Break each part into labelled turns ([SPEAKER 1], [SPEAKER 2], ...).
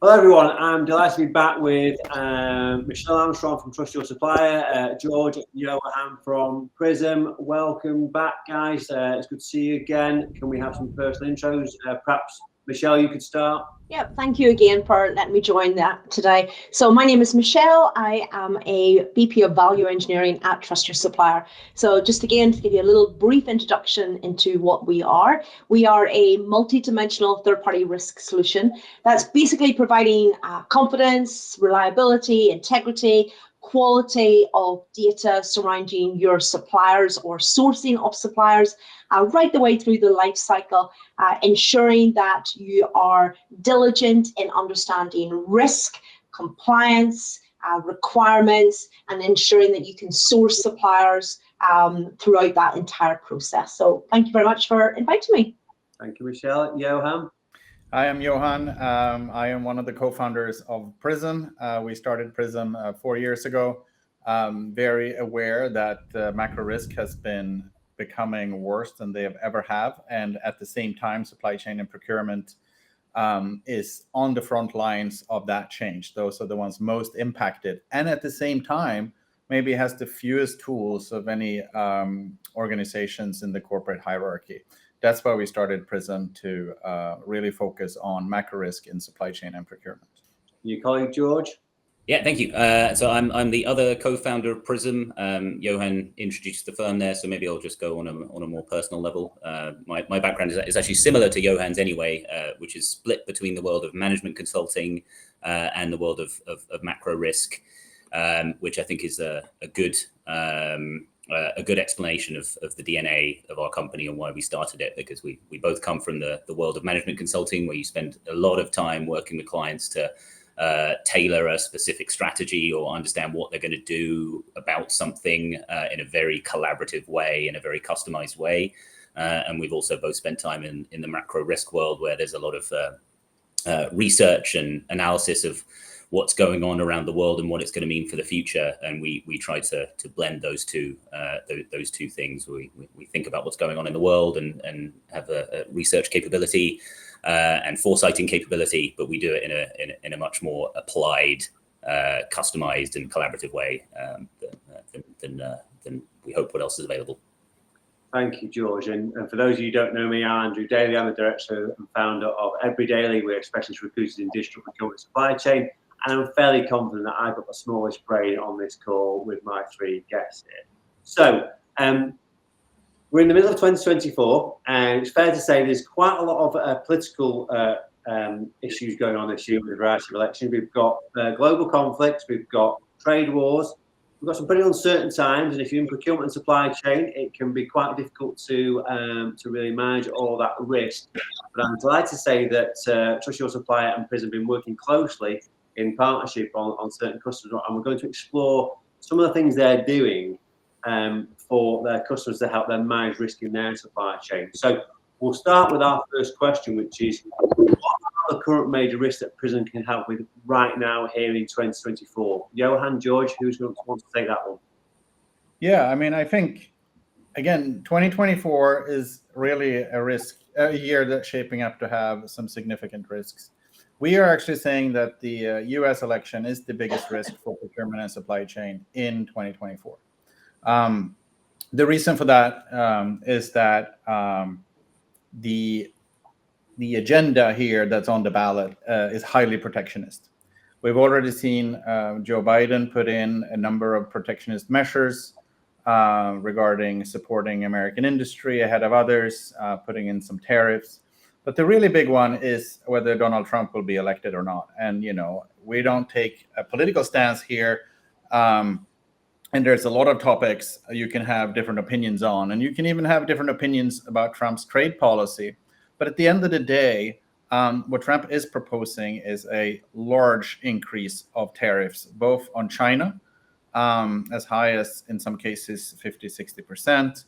[SPEAKER 1] Hello everyone, I'm delighted to be back with Michelle Armstrong from Trust Your Supplier, George Johan from Prism. Welcome back, guys. It's good to see you again. Can we have some personal intros? Perhaps Michelle, you could start.
[SPEAKER 2] Yeah, thank you again for letting me join that today. So my name is Michelle. I am a VP of Value Engineering at Trust Your Supplier. So just again, to give you a little brief introduction into what we are a multi-dimensional third-party risk solution that's basically providing confidence, reliability, integrity, quality of data surrounding your suppliers or sourcing of suppliers right the way through the life cycle, ensuring that you are diligent in understanding risk, compliance, requirements, and ensuring that you can source suppliers throughout that entire process. So thank you very much for inviting me.
[SPEAKER 1] Thank you, Michelle. Johan?
[SPEAKER 3] I am Johan. I am one of the co-founders of Prism. We started Prism 4 years ago. Very aware that macro risk has been becoming worse than they have ever have. And at the same time, supply chain and procurement is on the front lines of that change. Those are the ones most impacted. And at the same time, maybe has the fewest tools of any organizations in the corporate hierarchy. That's why we started Prism, to really focus on macro risk in supply chain and procurement.
[SPEAKER 1] Your colleague, George?
[SPEAKER 4] Yeah, thank you. So I'm the other co-founder of Prism. Johan introduced the firm there, so maybe I'll just go on a more personal level. My background is actually similar to Johan's anyway, which is split between the world of management consulting and the world of macro risk, which I think is a good explanation of the DNA of our company and why we started it, because we both come from the world of management consulting, where you spend a lot of time working with clients to tailor a specific strategy or understand what they're going to do about something in a very collaborative way, in a very customized way. And we've also both spent time in the macro risk world, where there's a lot of research and analysis of what's going on around the world and what it's going to mean for the future. And we try to blend those two things. We think about what's going on in the world and have a research capability and foresighting capability, but we do it in a much more applied, customized and collaborative way than we hope what else is available.
[SPEAKER 1] Thank you, George. And for those of you who don't know me, I'm Andrew Daley. I'm the director and founder of Every Daley. We're specialist recruiters in digital procurement supply chain. And I'm fairly confident that I've got the smallest brain on this call with my three guests here. So we're in the middle of 2024, and it's fair to say there's quite a lot of political issues going on this year with a variety of elections. We've got global conflicts, we've got trade wars, we've got some pretty uncertain times, and if you're in procurement and supply chain, it can be quite difficult to really manage all that risk. But I'm delighted to say that Trust Your Supplier and Prism have been working closely in partnership on certain customers, and we're going to explore some of the things they're doing for their customers to help them manage risk in their supply chain. So we'll start with our first question, which is, what are the current major risks that Prism can help with right now here in 2024? Johan, George, who's going to want to take that one?
[SPEAKER 3] Yeah, I mean, I think, again, 2024 is really a year that's shaping up to have some significant risks. We are actually saying that the US election is the biggest risk for procurement and supply chain in 2024. The reason for that is that the agenda here that's on the ballot is highly protectionist. We've already seen Joe Biden put in a number of protectionist measures regarding supporting American industry ahead of others, putting in some tariffs. But the really big one is whether Donald Trump will be elected or not. And, you know, we don't take a political stance here. And there's a lot of topics you can have different opinions on. And you can even have different opinions about Trump's trade policy. But at the end of the day, what Trump is proposing is a large increase of tariffs, both on China, as high as, in some cases, 50, 60%.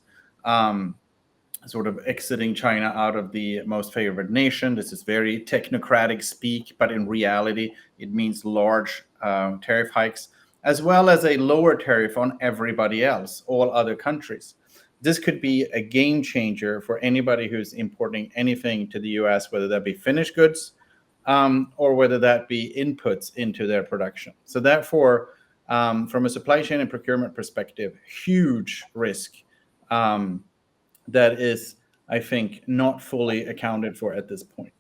[SPEAKER 3] Sort of exiting China out of the most favored nation. This is very technocratic speak, but in reality, it means large tariff hikes, as well as a lower tariff on everybody else, all other countries. This could be a game changer for anybody who's importing anything to the US, whether that be finished goods, or whether that be inputs into their production. So therefore, from a supply chain and procurement perspective, huge risk that is, I think, not fully accounted for at this point.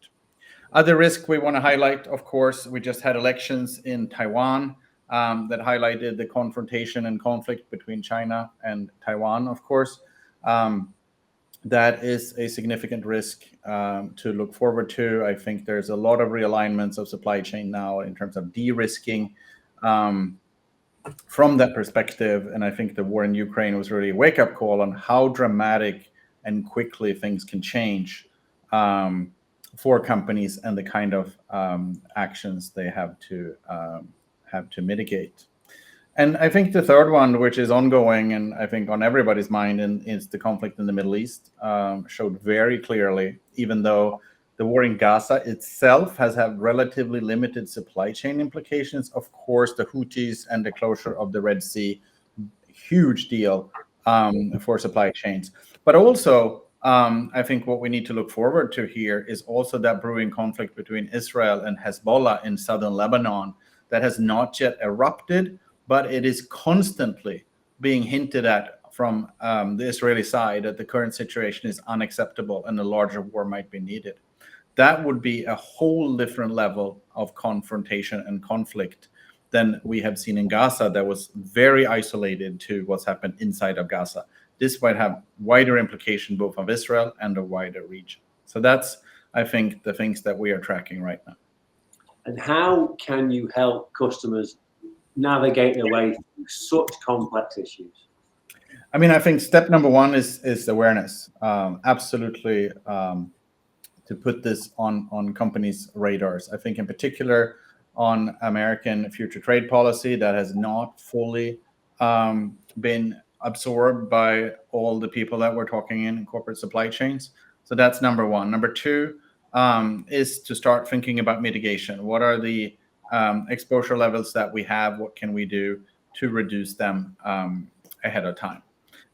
[SPEAKER 3] Other risk we want to highlight, of course, we just had elections in Taiwan that highlighted the confrontation and conflict between China and Taiwan, of course. That is a significant risk to look forward to. I think there's a lot of realignments of supply chain now in terms of de-risking from that perspective. And I think the war in Ukraine was really a wake-up call on how dramatic and quickly things can change for companies and the kind of actions they have to mitigate. And I think the third one, which is ongoing and I think on everybody's mind, is the conflict in the Middle East. Showed very clearly, even though the war in Gaza itself has had relatively limited supply chain implications. Of course, the Houthis and the closure of the Red Sea, huge deal for supply chains. But also, I think what we need to look forward to here is also that brewing conflict between Israel and Hezbollah in southern Lebanon that has not yet erupted, but it is constantly being hinted at from the Israeli side that the current situation is unacceptable and a larger war might be needed. That would be a whole different level of confrontation and conflict than we have seen in Gaza that was very isolated to what's happened inside of Gaza. This might have wider implication both of Israel and the wider region. So that's, I think, the things that we are tracking right now.
[SPEAKER 1] And how can you help customers navigate their way through such complex issues?
[SPEAKER 3] I mean, I think step number one is awareness. Absolutely, to put this on companies' radars. I think in particular on American future trade policy that has not fully been absorbed by all the people that we're talking in corporate supply chains. So that's number one. Number two is to start thinking about mitigation. What are the exposure levels that we have? What can we do to reduce them ahead of time?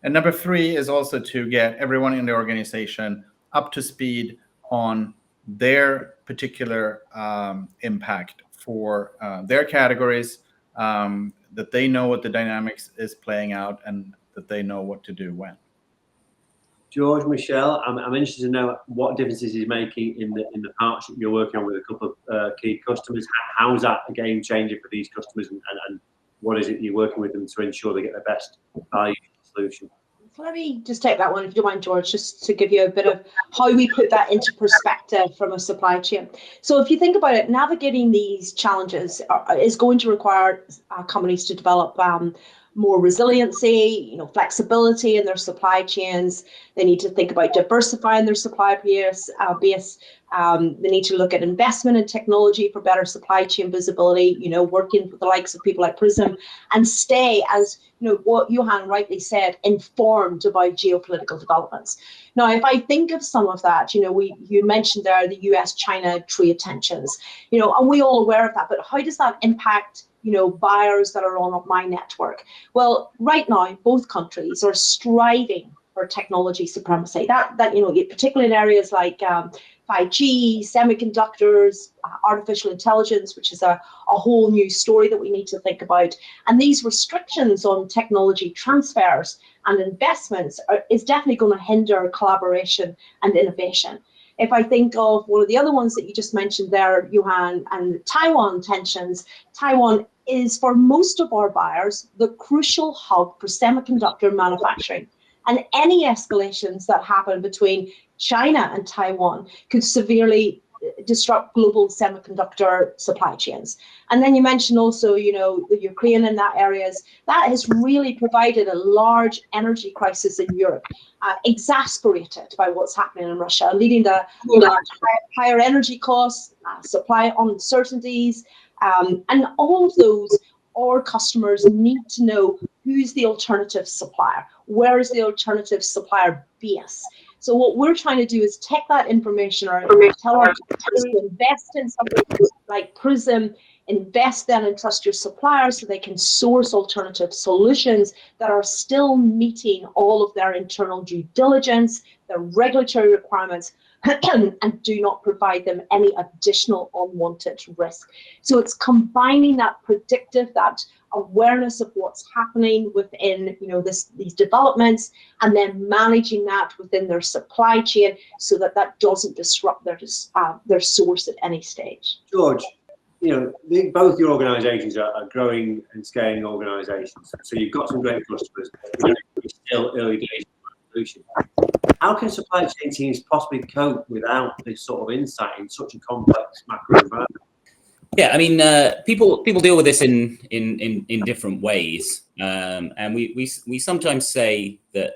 [SPEAKER 3] And number three is also to get everyone in the organization up to speed on their particular impact for their categories, that they know what the dynamics is playing out and that they know what to do when.
[SPEAKER 1] George, Michelle, I'm interested to know what differences he's making in the partnership you're working on with a couple of key customers. How's that a game changer for these customers, and what is it you're working with them to ensure they get the best value solution?
[SPEAKER 2] So let me just take that one, if you don't mind, George, just to give you a bit of how we put that into perspective from a supply chain. So if you think about it, navigating these challenges is going to require companies to develop more resiliency, flexibility in their supply chains. They need to think about diversifying their supply base. They need to look at investment in technology for better supply chain visibility, working with the likes of people like Prism, and stay, as what Johan rightly said, informed about geopolitical developments. Now, if I think of some of that, you mentioned there the US-China trade tensions, and we're all aware of that, but how does that impact buyers that are on my network? Well, right now, both countries are striving for technology supremacy. That particularly in areas like 5G, semiconductors, artificial intelligence, which is a whole new story that we need to think about. And these restrictions on technology transfers and investments is definitely going to hinder collaboration and innovation. If I think of one of the other ones that you just mentioned there, Johan, and the Taiwan tensions, Taiwan is, for most of our buyers, the crucial hub for semiconductor manufacturing. And any escalations that happen between China and Taiwan could severely disrupt global semiconductor supply chains. And then you mentioned also, the Ukraine in that areas, that has really provided a large energy crisis in Europe, exacerbated by what's happening in Russia, leading to higher energy costs, supply uncertainties, and all of those, our customers need to know who's the alternative supplier, where is the alternative supplier base. So what we're trying to do is take that information or tell our customers to invest in something like Prism, invest then in Trust Your Supplier so they can source alternative solutions that are still meeting all of their internal due diligence, their regulatory requirements, and do not provide them any additional unwanted risk. So it's combining that predictive, that awareness of what's happening within, these developments, and then managing that within their supply chain so that that doesn't disrupt their source at any stage.
[SPEAKER 1] George, both your organisations are growing and scaling organisations. So you've got some great customers. It's still early days of solution. How can supply chain teams possibly cope without this sort of insight in such a complex macro environment?
[SPEAKER 4] Yeah, I mean, people deal with this in different ways, and we sometimes say that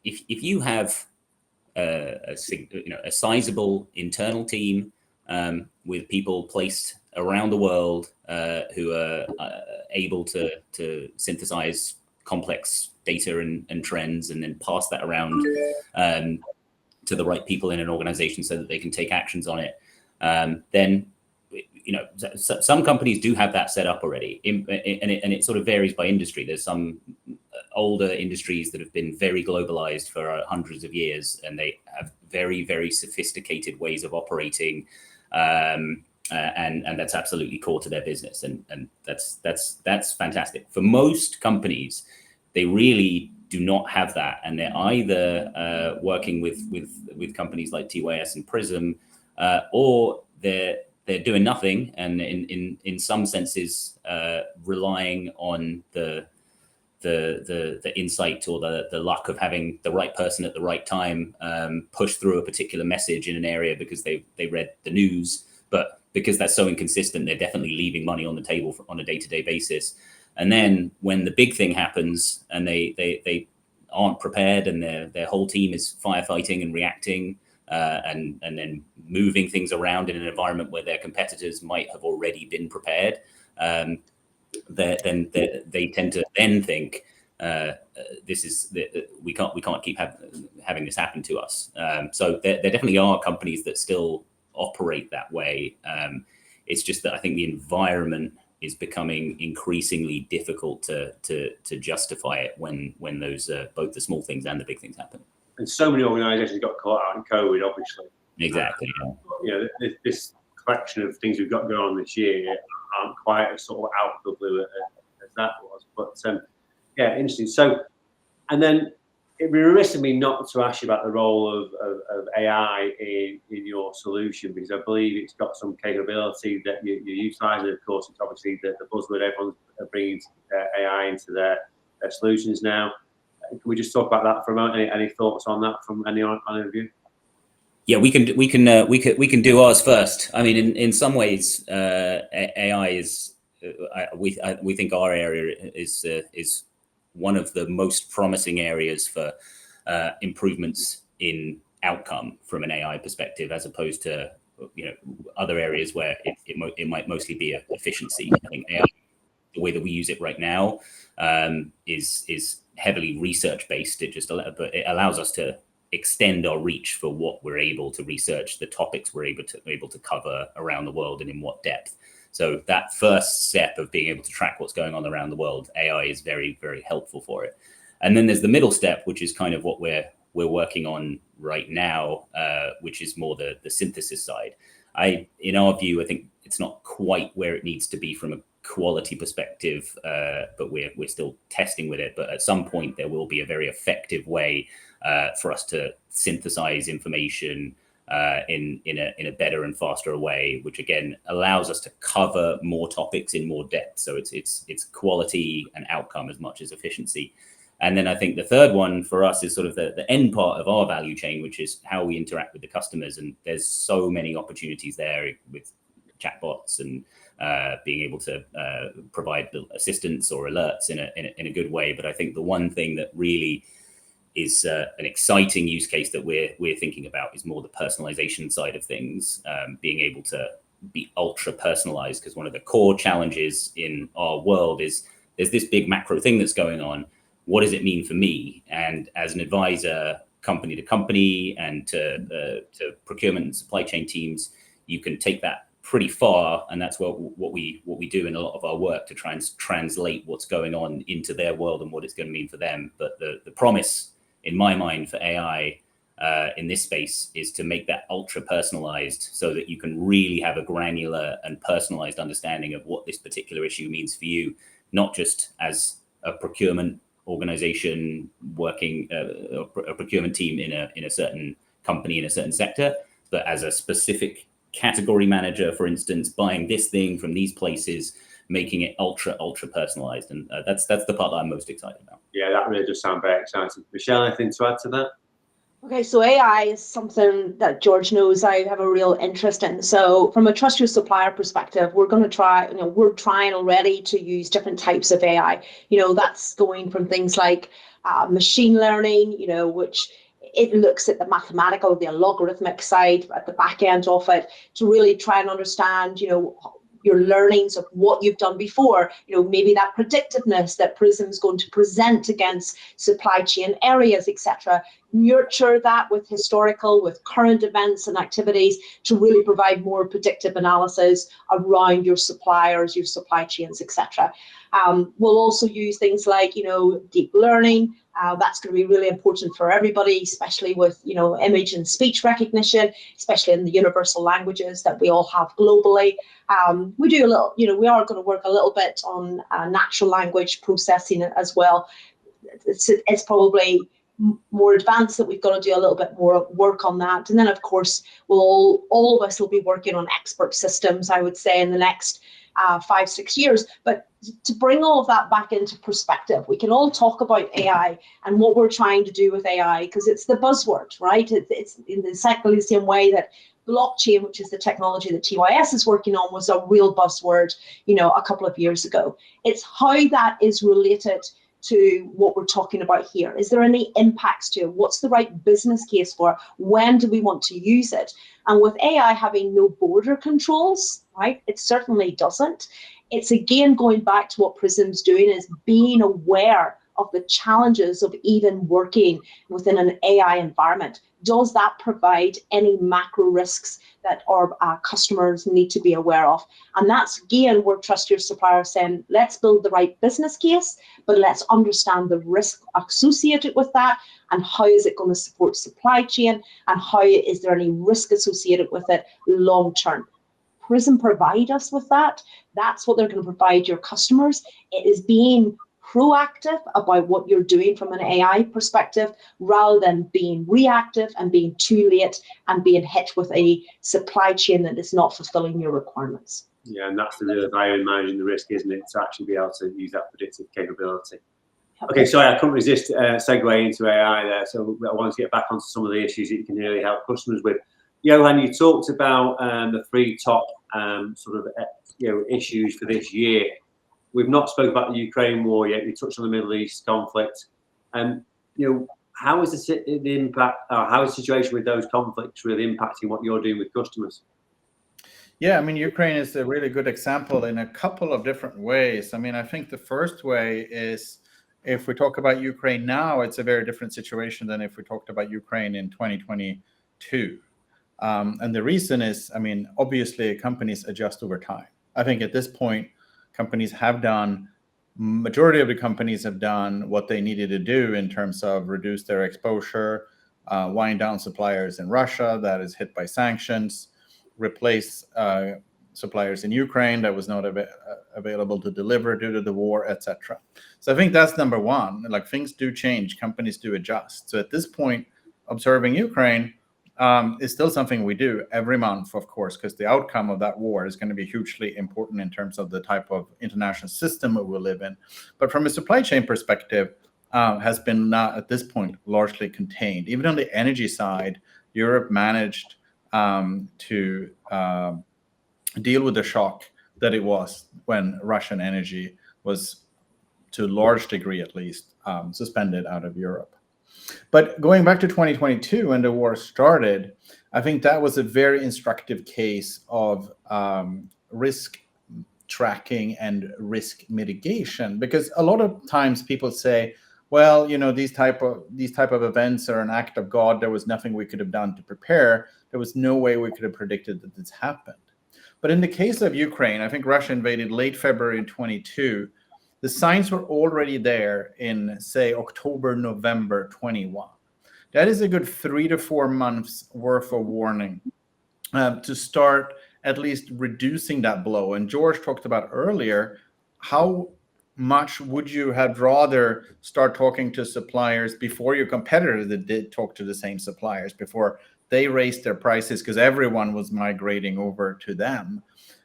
[SPEAKER 4] if you have a sizable internal team with people placed around the world who are able to synthesize complex data and trends and then pass that around to the right people in an organization so that they can take actions on it, then some companies do have that set up already, and it sort of varies by industry. There's some older industries that have been very globalized for hundreds of years, and they have very, very sophisticated ways of operating, and that's absolutely core to their business, and that's fantastic. For most companies, they really do not have that, and they're either working with companies like TYS and Prism, or they're doing nothing, and in some senses relying on the insight or the luck of having the right person at the right time push through a particular message in an area because they read the news, but because that's so inconsistent, they're definitely leaving money on the table on a day-to-day basis. And then when the big thing happens and they aren't prepared and their whole team is firefighting and reacting, and then moving things around in an environment where their competitors might have already been prepared, then they tend to then think we can't keep having this happen to us. So there definitely are companies that still operate that way. It's just that I think the environment is becoming increasingly difficult to justify it when those both the small things and the big things happen.
[SPEAKER 1] And so many organisations got caught out in COVID, obviously.
[SPEAKER 4] Exactly.
[SPEAKER 1] This collection of things we've got going on this year aren't quite as sort of out of the blue as that was. But interesting. So, and then it'd be remiss of me not to ask you about the role of AI in your solution, because I believe it's got some capability that you're utilising. Of course, it's obviously the buzzword everyone's bringing AI into their solutions now. Can we just talk about that for a moment? Any thoughts on that from any of you?
[SPEAKER 4] Yeah, we can do ours first. I mean, in some ways, AI is. We think our area is one of the most promising areas for improvements in outcome from an AI perspective, as opposed to other areas where it might mostly be efficiency. I think AI, the way that we use it right now, is heavily research based. But it allows us to extend our reach for what we're able to research, the topics we're able to cover around the world and in what depth. So that first step of being able to track what's going on around the world, AI is very, very helpful for it. And then there's the middle step, which is kind of what we're working on right now, which is more the synthesis side. In our view, I think it's not quite where it needs to be from a quality perspective, but we're still testing with it. But at some point, there will be a very effective way for us to synthesize information in a better and faster way, which again allows us to cover more topics in more depth. So it's quality and outcome as much as efficiency. And then I think the third one for us is sort of the end part of our value chain, which is how we interact with the customers. And there's so many opportunities there with chatbots and being able to provide assistance or alerts in a good way. But I think the one thing that really is an exciting use case that we're thinking about is more the personalization side of things, being able to be ultra personalized, because one of the core challenges in our world is there's this big macro thing that's going on. What does it mean for me? And as an advisor, company to company and to procurement and supply chain teams, you can take that pretty far, and that's what we do in a lot of our work to try and translate what's going on into their world and what it's going to mean for them. But the promise in my mind for AI in this space is to make that ultra personalized so that you can really have a granular and personalized understanding of what this particular issue means for you, not just as a procurement organization working a procurement team in a certain company in a certain sector, but as a specific category manager, for instance, buying this thing from these places, making it ultra personalized. And that's the part that I'm most excited about.
[SPEAKER 1] Yeah, that really does sound very exciting. Michelle, anything to add to that?
[SPEAKER 2] Okay, so AI is something that George knows I have a real interest in. So from a trust your supplier perspective, we're going to try, we're trying already to use different types of AI. That's going from things like machine learning, which it looks at the mathematical, the logarithmic side at the back end of it to really try and understand, your learnings of what you've done before, maybe that predictiveness that Prism is going to present against supply chain areas, etc. Nurture that with current events and activities to really provide more predictive analysis around your suppliers, your supply chains, etc. We'll also use things like, deep learning. That's going to be really important for everybody, especially with, image and speech recognition, especially in the universal languages that we all have globally. We do a little, we are going to work a little bit on natural language processing as well. It's probably more advanced that we've got to do a little bit more work on that. And then, of course, all of us will be working on expert systems, I would say, in the next 5-6 years. But to bring all of that back into perspective, we can all talk about AI and what we're trying to do with AI, because it's the buzzword, right? It's in exactly the same way that blockchain, which is the technology that TYS is working on, was a real buzzword, a couple of years ago. It's how that is related to what we're talking about here. Is there any impacts to it? What's the right business case for it? When do we want to use it? And with AI having no border controls, right, it certainly doesn't. It's again going back to what Prism's doing, is being aware of the challenges of even working within an AI environment. Does that provide any macro risks that our customers need to be aware of? And that's again where Trust Your Supplier saying, let's build the right business case, but let's understand the risk associated with that, and how is it going to support supply chain, and how is there any risk associated with it long term. Prism provide us with that. That's what they're going to provide your customers. It is being proactive about what you're doing from an AI perspective, rather than being reactive and being too late and being hit with a supply chain that is not fulfilling your requirements.
[SPEAKER 1] Yeah, and that's the real value in managing the risk, isn't it? To actually be able to use that predictive capability. Okay, sorry, I couldn't resist segue into AI there. So I wanted to get back onto some of the issues that you can really help customers with. Johan, you talked about the 3 top issues for this year. We've not spoken about the Ukraine war yet. We touched on the Middle East conflict. How is the impact? How is the situation with those conflicts really impacting what you're doing with customers?
[SPEAKER 3] Yeah, I mean, Ukraine is a really good example in a couple of different ways. I mean, I think the first way is, if we talk about Ukraine now, it's a very different situation than if we talked about Ukraine in 2022. And the reason is, I mean, obviously companies adjust over time. I think at this point, majority of the companies have done what they needed to do in terms of reduce their exposure, wind down suppliers in Russia that is hit by sanctions, replace suppliers in Ukraine that was not available to deliver due to the war, etc. So I think that's number one. Like, things do change, companies do adjust. So at this point, observing Ukraine is still something we do every month, of course, because the outcome of that war is going to be hugely important in terms of the type of international system we will live in. But from a supply chain perspective, has been at this point largely contained. Even on the energy side, Europe managed to deal with the shock that it was when Russian energy was, to a large degree at least, suspended out of Europe. But going back to 2022, when the war started, I think that was a very instructive case of risk tracking and risk mitigation, because a lot of times people say, well, these type of events are an act of God. There was nothing we could have done to prepare. There was no way we could have predicted that this happened. But in the case of Ukraine, I think Russia invaded late February in 22. The signs were already there in, say, October, November 21. that is a good 3 to 4 months worth of warning to start at least reducing that blow. And George talked about earlier, how much would you have rather start talking to suppliers before your competitors that did talk to the same suppliers, before they raised their prices because everyone was migrating over to them.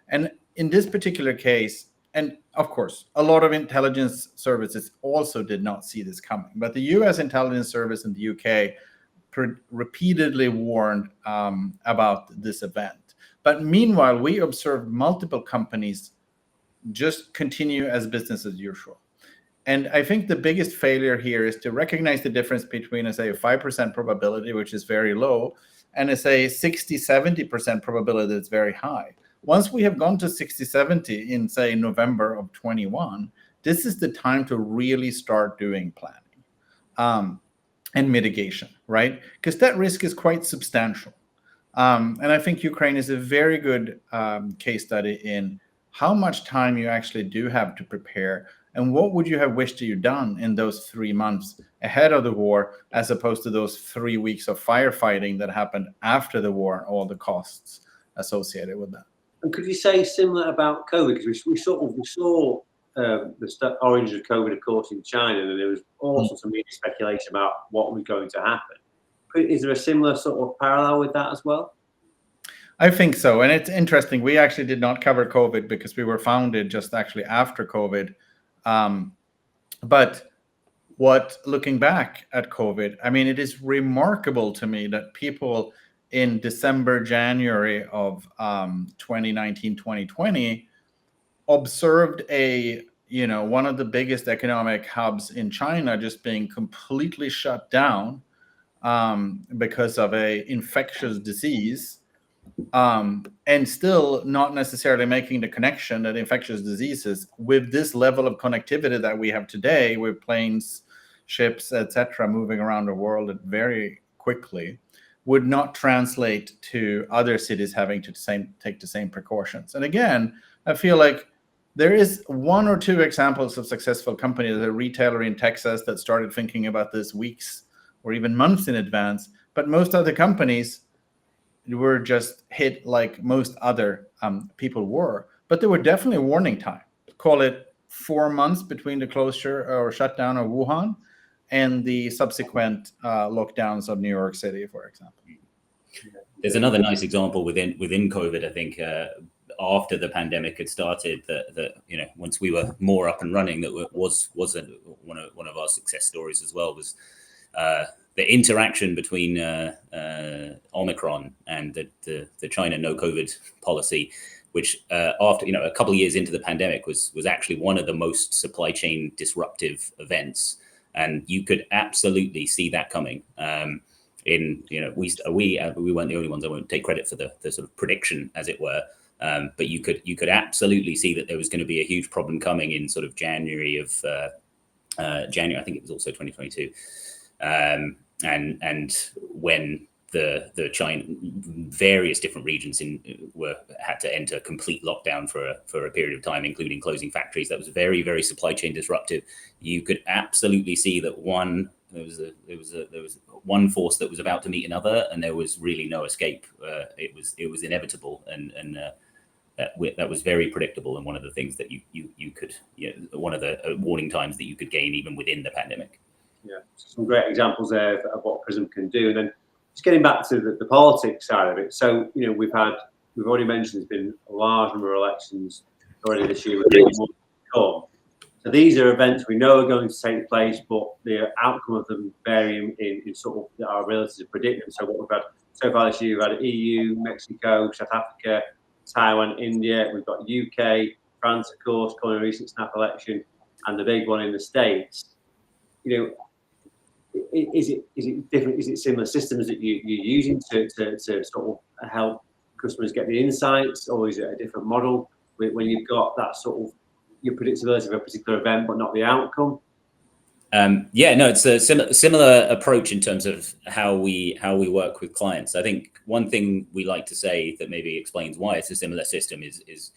[SPEAKER 3] And in this particular case, and of course, a lot of intelligence services also did not see this coming, but the US intelligence service in the UK repeatedly warned about this event. But meanwhile, we observed multiple companies just continue as business as usual. And I think the biggest failure here is to recognize the difference between, say, a 5% probability, which is very low, and a, say, 60, 70% probability that's very high. Once we have gone to 60, 70 in, say, November of 21, this is the time to really start doing planning and mitigation, right? Because that risk is quite substantial. And I think Ukraine is a very good case study in how much time you actually do have to prepare, and what would you have wished you'd done in those 3 months ahead of the war, as opposed to those 3 weeks of firefighting that happened after the war and all the costs associated with that.
[SPEAKER 1] And could you say similar about COVID? Because we saw the origins of COVID, of course, in China, and there was all sorts of media speculation about what was going to happen. Is there a similar sort of parallel with that as well?
[SPEAKER 3] I think so. And it's interesting. We actually did not cover COVID because we were founded just actually after COVID. But looking back at COVID, I mean, it is remarkable to me that people in December, January of 2019, 2020 observed one of the biggest economic hubs in China just being completely shut down because of a infectious disease, and still not necessarily making the connection that infectious diseases with this level of connectivity that we have today with planes, ships, etc., moving around the world very quickly, would not translate to other cities having to take the same precautions. And again, I feel like there is 1 or 2 examples of successful companies, a retailer in Texas that started thinking about this weeks or even months in advance, but most other companies were just hit like most other people were. But there were definitely warning time. Call it 4 months between the closure or shutdown of Wuhan and the subsequent lockdowns of New York City, for example.
[SPEAKER 4] There's another nice example within COVID, I think, after the pandemic had started, that once we were more up and running, that was one of our success stories as well, was the interaction between Omicron and the China no COVID policy, which after a couple of years into the pandemic was actually one of the most supply chain disruptive events, and you could absolutely see that coming. We weren't the only ones. I won't take credit for the sort of prediction, as it were. But you could absolutely see that there was going to be a huge problem coming in sort of January. I think it was also 2022. And when the China various different regions had to enter complete lockdown for a period of time, including closing factories, that was very, very supply chain disruptive. You could absolutely see that there was one force that was about to meet another, and there was really no escape. It was inevitable, and that was very predictable, and one of the things that you could one of the warning times that you could gain even within the pandemic.
[SPEAKER 1] Yeah, some great examples there of what Prism can do. And then just getting back to the politics side of it. So, we've already mentioned there's been a large number of elections already this year. So these are events we know are going to take place, but the outcome of them vary in sort of our ability to predict them. So what we've had so far this year, we've had EU, Mexico, South Africa, Taiwan, India. We've got UK, France, of course, calling a recent snap election, and the big one in the States. Is it different? Is it similar systems that you're using to sort of help customers get the insights, or is it a different model when you've got that sort of your predictability of a particular event but not the outcome?
[SPEAKER 4] It's a similar approach in terms of how we work with clients. I think one thing we like to say that maybe explains why it's a similar system is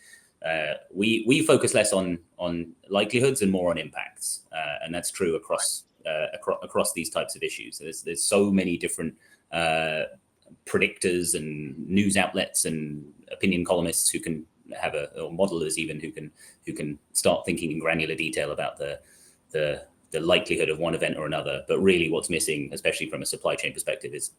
[SPEAKER 4] we focus less on likelihoods and more on impacts, and that's true across across these types of issues. There's so many different predictors and news outlets and opinion columnists who can have or modelers even who can start thinking in granular detail about the likelihood of one event or another. But really what's missing, especially from a supply chain perspective, is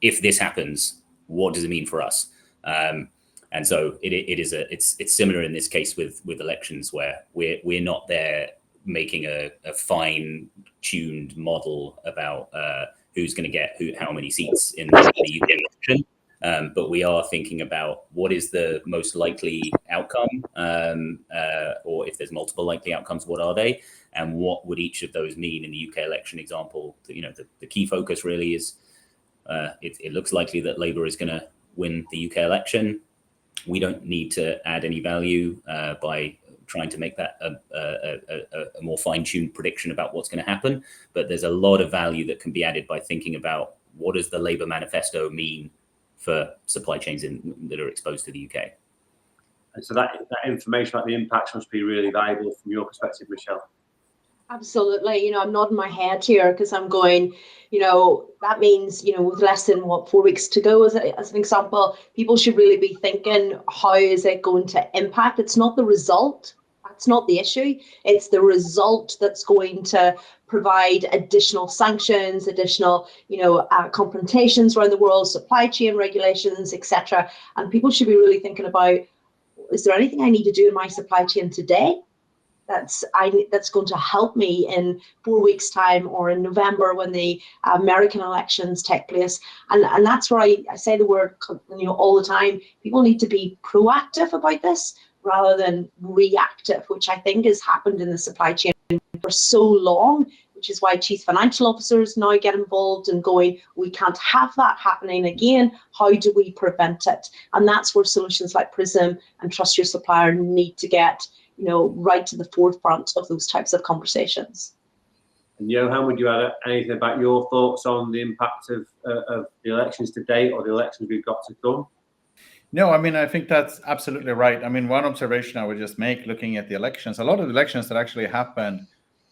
[SPEAKER 4] if this happens, what does it mean for us? And so it's similar in this case with elections, where we're not there making a fine-tuned model about who's going to get how many seats in the UK election. But we are thinking about what is the most likely outcome, or if there's multiple likely outcomes, what are they, and what would each of those mean in the UK election example? The key focus really is it looks likely that Labour is going to win the UK election. We don't need to add any value by trying to make that a more fine-tuned prediction about what's going to happen. But there's a lot of value that can be added by thinking about what does the Labour manifesto mean for supply chains that are exposed to the UK.
[SPEAKER 1] And so that information about the impacts must be really valuable from your perspective, Michelle.
[SPEAKER 2] Absolutely. I'm nodding my head here because I'm going, that means, with less than 4 weeks to go, as an example, people should really be thinking, how is it going to impact? It's not the result. That's not the issue. It's the result that's going to provide additional sanctions, additional, confrontations around the world, supply chain regulations, etc. And people should be really thinking about, is there anything I need to do in my supply chain today that's going to help me in 4 weeks' time, or in November when the American elections take place? And that's where I say the word, all the time. People need to be proactive about this rather than reactive, which I think has happened in the supply chain for so long, which is why chief financial officers now get involved and going, we can't have that happening again. How do we prevent it? And that's where solutions like Prism and Trust Your Supplier need to get right to the forefront of those types of conversations.
[SPEAKER 1] And Johan, would you add anything about your thoughts on the impact of the elections to date, or the elections we've got to come?
[SPEAKER 3] No, I think that's absolutely right. One observation I would just make looking at the elections, a lot of the elections that actually happened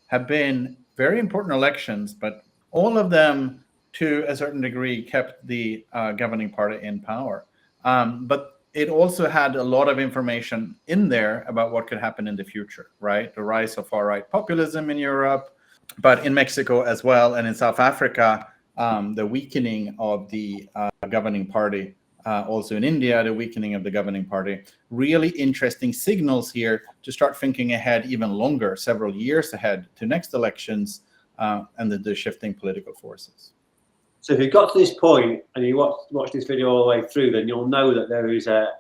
[SPEAKER 3] have been very important elections, but all of them, to a certain degree, kept the governing party in power. But it also had a lot of information in there about what could happen in the future, right? The rise of far-right populism in Europe, but in Mexico as well, and in South Africa, the weakening of the governing party. Also in India, the weakening of the governing party. Really interesting signals here to start thinking ahead even longer, several years ahead to next elections, and the shifting political forces.
[SPEAKER 1] So if you've got to this point and you watch this video all the way through, then you'll know that there is a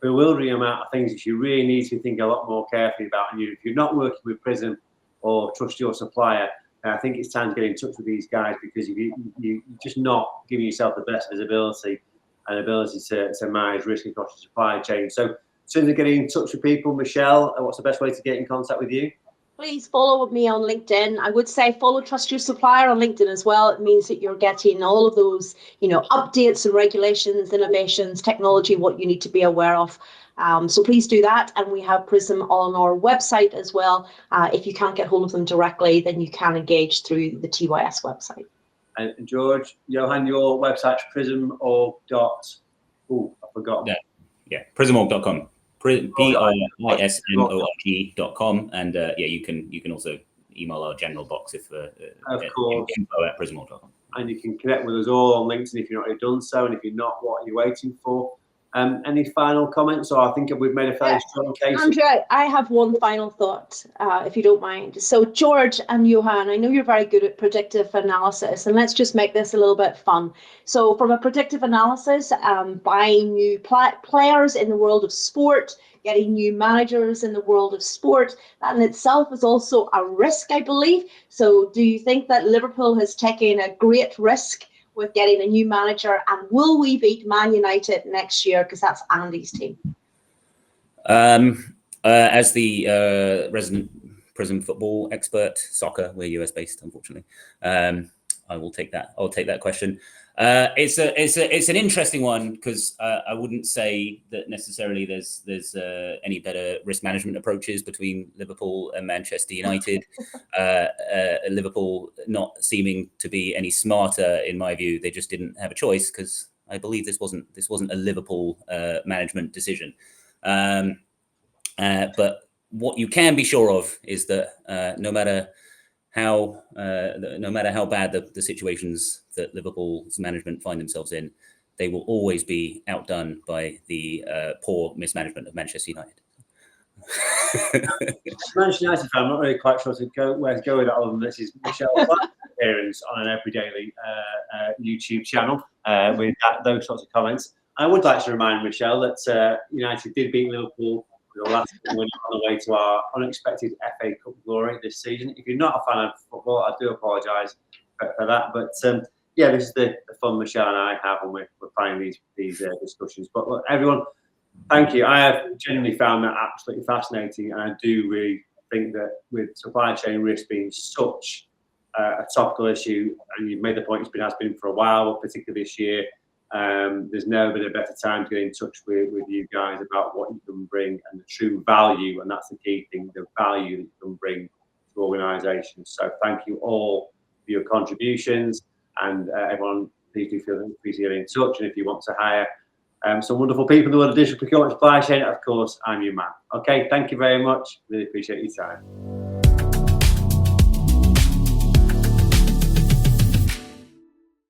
[SPEAKER 1] bewildering amount of things that you really need to think a lot more carefully about. And if you're not working with Prism or Trust Your Supplier, I think it's time to get in touch with these guys, because you're just not giving yourself the best visibility and ability to manage risk across the supply chain. So, in terms of getting in touch with people, Michelle, what's the best way to get in contact with you?
[SPEAKER 2] Please follow me on LinkedIn. I would say follow Trust Your Supplier on LinkedIn as well. It means that you're getting all of those, updates and regulations, innovations, technology, what you need to be aware of. So please do that. And we have Prism on our website as well. If you can't get hold of them directly, then you can engage through the TYS website.
[SPEAKER 1] And George, Johan, your website's prism.org.
[SPEAKER 4] Yeah, prismorg.com. Prismorg.com, and you can also email our general box if
[SPEAKER 1] of course,
[SPEAKER 4] info@prismorg.com.
[SPEAKER 1] And you can connect with us all on LinkedIn if you've not already done so, and if you're not, what are you waiting for? Any final comments? Or I think we've made a fairly strong case.
[SPEAKER 2] Andrew, I have one final thought, if you don't mind. So George and Johan, I know you're very good at predictive analysis, and let's just make this a little bit fun. So from a predictive analysis, buying new players in the world of sport, getting new managers in the world of sport, that in itself is also a risk, I believe. So do you think that Liverpool has taken a great risk with getting a new manager, and will we beat Man United next year? Because that's Andy's team.
[SPEAKER 4] As the resident Prism football expert, soccer, we're US based, unfortunately. I will take that. I'll take that question. It's an interesting one because I wouldn't say that necessarily there's any better risk management approaches between Liverpool and Manchester United. Liverpool not seeming to be any smarter in my view. They just didn't have a choice because I believe this wasn't a Liverpool management decision. But what you can be sure of is that no matter how bad the situations that Liverpool's management find themselves in, they will always be outdone by the poor mismanagement of Manchester United.
[SPEAKER 1] Manchester United fan, I'm not really quite sure where to go with that other than this is Michelle's last appearance on an Every Daily YouTube channel with those sorts of comments. I would like to remind Michelle that United did beat Liverpool with the last win on the way to our unexpected FA Cup glory this season. If you're not a fan of football, I do apologise for that. But yeah, this is the fun Michelle and I have when we're planning these discussions. But look, everyone, thank you. I have genuinely found that absolutely fascinating, and I do really think that with supply chain risk being such a topical issue, and you've made the point has been for a while, particularly this year. There's never been a better time to get in touch with you guys about what you can bring and the true value, and that's the key thing, the value that you can bring to organisations. So thank you all for your contributions, and everyone, please do feel free to get in touch. And if you want to hire some wonderful people in the world of digital procurement supply chain, of course, I'm your man. Okay, thank you very much. Really appreciate your time.